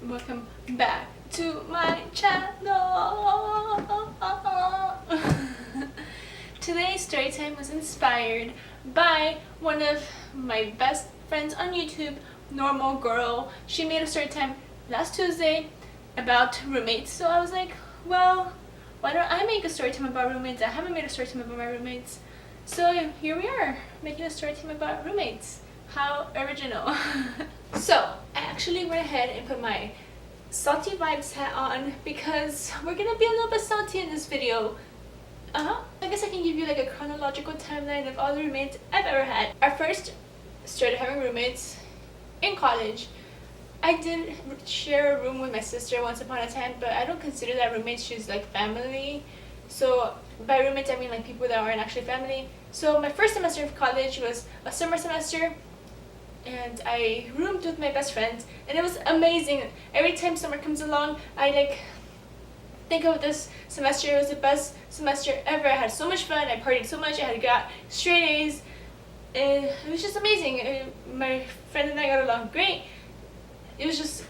welcome back to my channel. Today's story time was inspired by one of my best friends on YouTube, Normal Girl. She made a story time last Tuesday about roommates, so I was like, well, why don't I make a story time about roommates? I haven't made a story time about my roommates, so here we are making a story time about roommates. How original. So I actually went ahead and put my salty vibes hat on because we're gonna be a little bit salty in this video. I guess I can give you like a chronological timeline of all the roommates I've ever had. I first started having roommates in college. I did share a room with my sister once upon a time, but I don't consider that roommates. She's like family. So by roommates I mean like people that aren't actually family. So my first semester of college was a summer semester, and I roomed with my best friend, and it was amazing. Every time summer comes along, I like think of this semester. It was the best semester ever. I had so much fun. I partied so much. I had got straight A's. It was just amazing. My friend and I got along great. It was just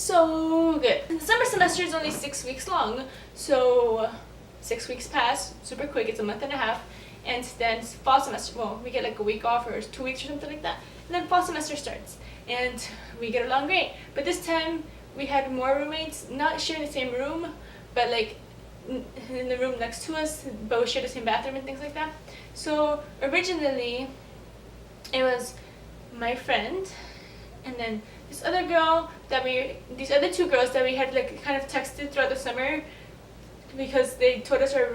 so good. And the summer semester is only 6 weeks long, so 6 weeks pass super quick. It's a month and a half. And then fall semester, well, we get like a week off or 2 weeks or something like that. And then fall semester starts, and we get along great. But this time we had more roommates, not sharing the same room, but like in the room next to us, but we share the same bathroom and things like that. So originally it was my friend, and then this other girl that these other two girls that we had like kind of texted throughout the summer because they told us our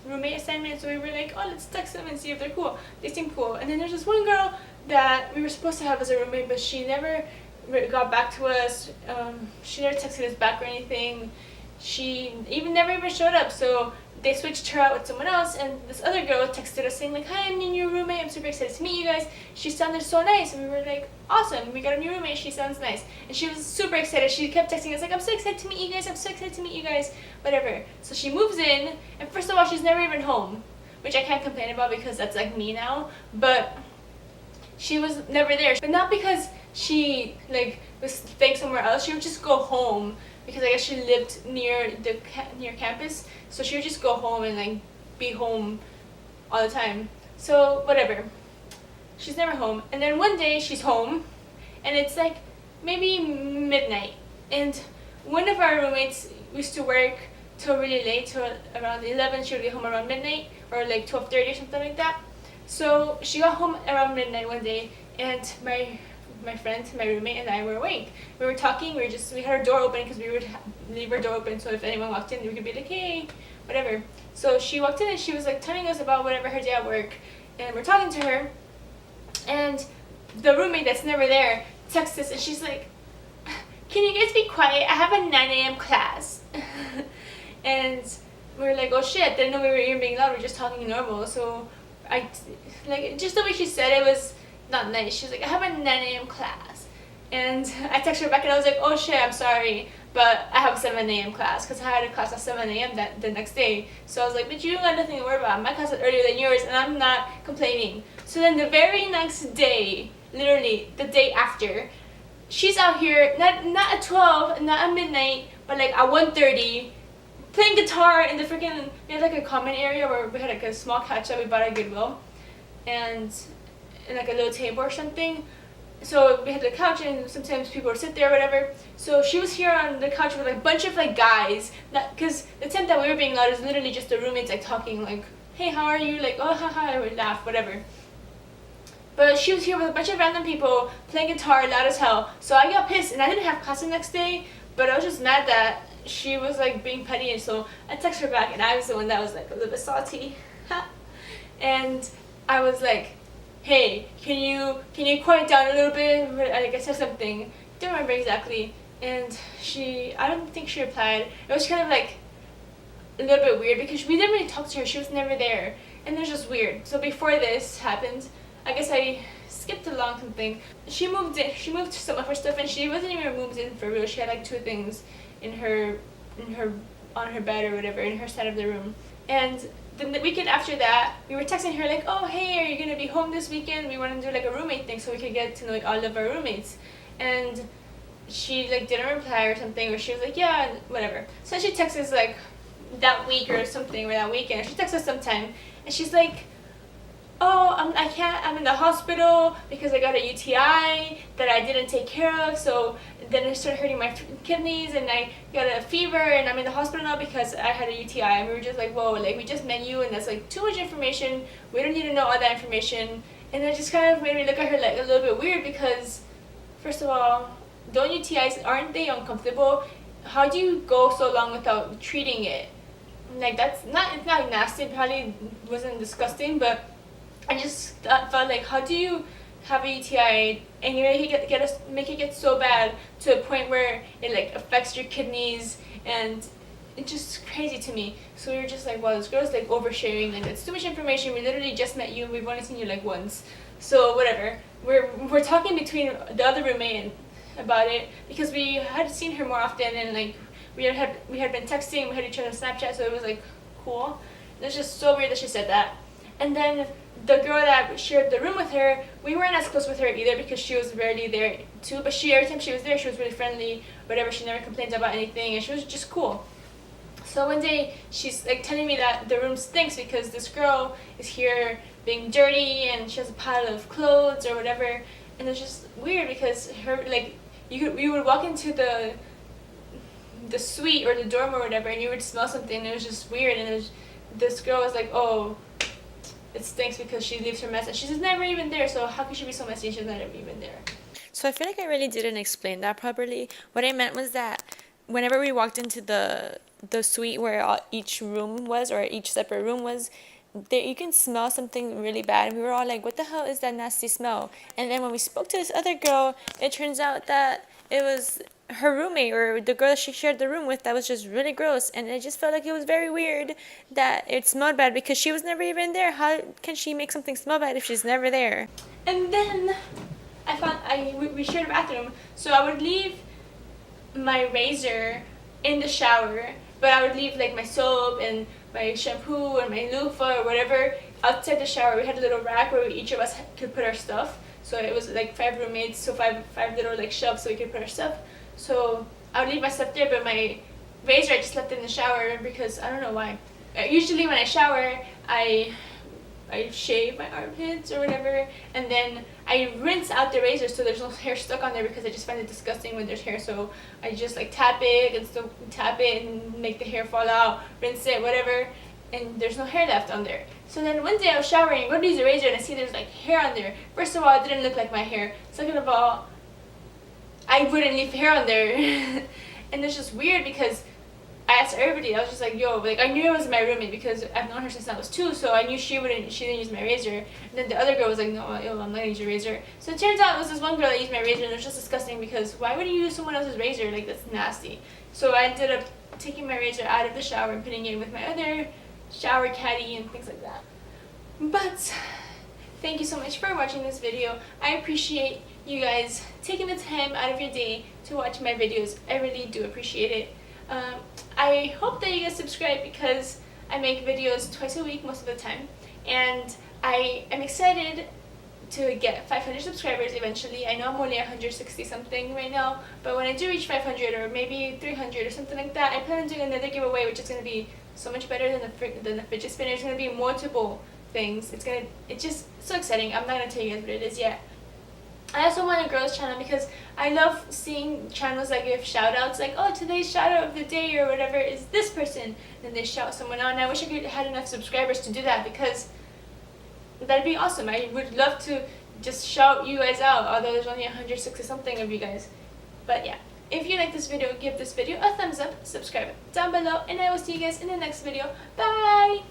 roommate assignment. So we were like, oh, let's text them and see if they're cool. They seem cool. And then there's this one girl that we were supposed to have as a roommate, but she never got back to us. She never texted us back or anything. She never even showed up. So they switched her out with someone else, and this other girl texted us saying like, hi, I'm your new roommate. I'm super excited to meet you guys. She sounded so nice. And we were like, awesome, we got a new roommate. She sounds nice. And she was super excited. She kept texting us like, I'm so excited to meet you guys. I'm so excited to meet you guys. Whatever. So she moves in, and first of all, she's never even home, which I can't complain about because that's like me now. But she was never there. But not because she like was staying somewhere else. She would just go home because I guess she lived near campus. So she would just go home and like be home all the time. So whatever. She's never home. And then one day she's home, and it's like maybe midnight. And one of our roommates used to work till really late, till around 11. She would get home around midnight or like 12:30 or something like that. So she got home around midnight one day, and my friend, my roommate, and I were awake. We were talking. We had our door open because we would leave our door open so if anyone walked in, we could be like, hey, whatever. So she walked in and she was like telling us about whatever her day at work, and we're talking to her, and the roommate that's never there texts us, and she's like, can you guys be quiet? I have a 9 a.m. class. And we were like, oh shit, didn't know we were even being loud. We're just talking normal. So I like just the way she said it was not nice. She was like, I have a 9 a.m. class. And I texted her back and I was like, oh shit, I'm sorry, but I have a 7 a.m. class because I had a class at 7 a.m. the next day. So I was like, but you don't got nothing to worry about. My class is earlier than yours and I'm not complaining. So then the very next day, literally the day after, she's out here, not at 12, not at midnight, but like at 1:30, playing guitar in the freaking, we had like a common area where we had like a small couch that we bought at Goodwill, and like a little table or something. So we had the couch, and sometimes people would sit there or whatever. So she was here on the couch with like a bunch of like guys, because the tent that we were being loud is literally just the roommates like talking like, hey, how are you, like, oh haha, I would laugh, whatever. But she was here with a bunch of random people playing guitar loud as hell. So I got pissed, and I didn't have class the next day, but I was just mad that she was like being petty, and so I texted her back, and I was the one that was like a little bit salty. And I was like, hey, can you quiet down a little bit? Like I said something, don't remember exactly. And I don't think she replied. It was kind of like a little bit weird because we didn't really talk to her. She was never there, and it was just weird. So before this happened, I guess I skipped along something. She moved some of her stuff, and she wasn't even moved in for real. She had like 2 things on her bed or whatever in her side of the room. And then the weekend after that, we were texting her like, oh hey, are you gonna be home this weekend? We want to do like a roommate thing so we could get to know all of our roommates. And she like didn't reply or something, or she was like, yeah, whatever. So she texts us like that week or something, or that weekend. She texts us sometime, and she's like, oh, I can't, I'm in the hospital because I got a UTI that I didn't take care of, so then it started hurting my kidneys, and I got a fever, and I'm in the hospital now because I had a UTI. And we were just like, whoa, like, we just met you, and that's like too much information. We don't need to know all that information. And it just kind of made me look at her like a little bit weird, because first of all, don't UTIs, aren't they uncomfortable? How do you go so long without treating it? Like, that's not, it's not nasty, it probably wasn't disgusting, but I just felt like, how do you have a UTI and you make it get so bad to a point where it like affects your kidneys, and it's just crazy to me. So we were just like, wow, this girl's like oversharing, like that's too much information. We literally just met you, we've only seen you like once. So whatever. We're talking between the other roommate about it, because we had seen her more often, and like we had been texting, we had each other on Snapchat, so it was like cool. It was just so weird that she said that. And then the girl that shared the room with her, we weren't as close with her either, because she was rarely there too, but every time she was there, she was really friendly, whatever, she never complained about anything, and she was just cool. So one day, she's like telling me that the room stinks because this girl is here being dirty, and she has a pile of clothes or whatever, and it's just weird because her, like, you would walk into the suite or the dorm or whatever, and you would smell something, and it was just weird, and this girl was like, oh, it stinks because she leaves her mess, and she's just never even there, so how can she be so messy and she's not even there? So I feel like I really didn't explain that properly. What I meant was that whenever we walked into the suite where each room was, or each separate room was, there you can smell something really bad, and we were all like, what the hell is that nasty smell? And then when we spoke to this other girl, it turns out that it was her roommate, or the girl that she shared the room with, that was just really gross. And I just felt like it was very weird that it smelled bad because she was never even there. How can she make something smell bad if she's never there? And then we shared a bathroom, so I would leave my razor in the shower, but I would leave like my soap and my shampoo and my loofah or whatever outside the shower. We had a little rack where each of us could put our stuff. So it was like 5 roommates, so five little like shelves so we could put our stuff. So I would leave my stuff there, but my razor I just left in the shower because I don't know why. Usually when I shower, I shave my armpits or whatever, and then I rinse out the razor so there's no hair stuck on there, because I just find it disgusting when there's hair. So I just like tap it and make the hair fall out, rinse it, whatever, and there's no hair left on there. So then one day I was showering, go to use the razor, and I see there's like hair on there. First of all, it didn't look like my hair. Second of all, I wouldn't leave hair on there. And it's just weird because I asked everybody, I was just like, yo, like, I knew it was my roommate because I've known her since I was 2, so I knew she didn't use my razor. And then the other girl was like, no, yo, I'm not gonna use your razor. So it turns out it was this one girl that used my razor, and it was just disgusting because why would you use someone else's razor? Like, that's nasty. So I ended up taking my razor out of the shower and putting it with my other shower caddy and things like that. But thank you so much for watching this video. I appreciate you guys taking the time out of your day to watch my videos. I really do appreciate it. I hope that you guys subscribe because I make videos twice a week most of the time, and I am excited to get 500 subscribers eventually. I know I'm only 160 something right now, but when I do reach 500 or maybe 300 or something like that, I plan on doing another giveaway, which is going to be so much better than the fidget spinner. It's going to be multiple things. It's just so exciting. I'm not going to tell you guys what it is yet. I also want a girls channel because I love seeing channels that give shout outs, like, oh, today's shout out of the day or whatever is this person, then they shout someone out, and I wish I had enough subscribers to do that because that'd be awesome. I would love to just shout you guys out, although there's only 160 something of you guys. But yeah, if you like this video, give this video a thumbs up, subscribe down below, and I will see you guys in the next video. Bye!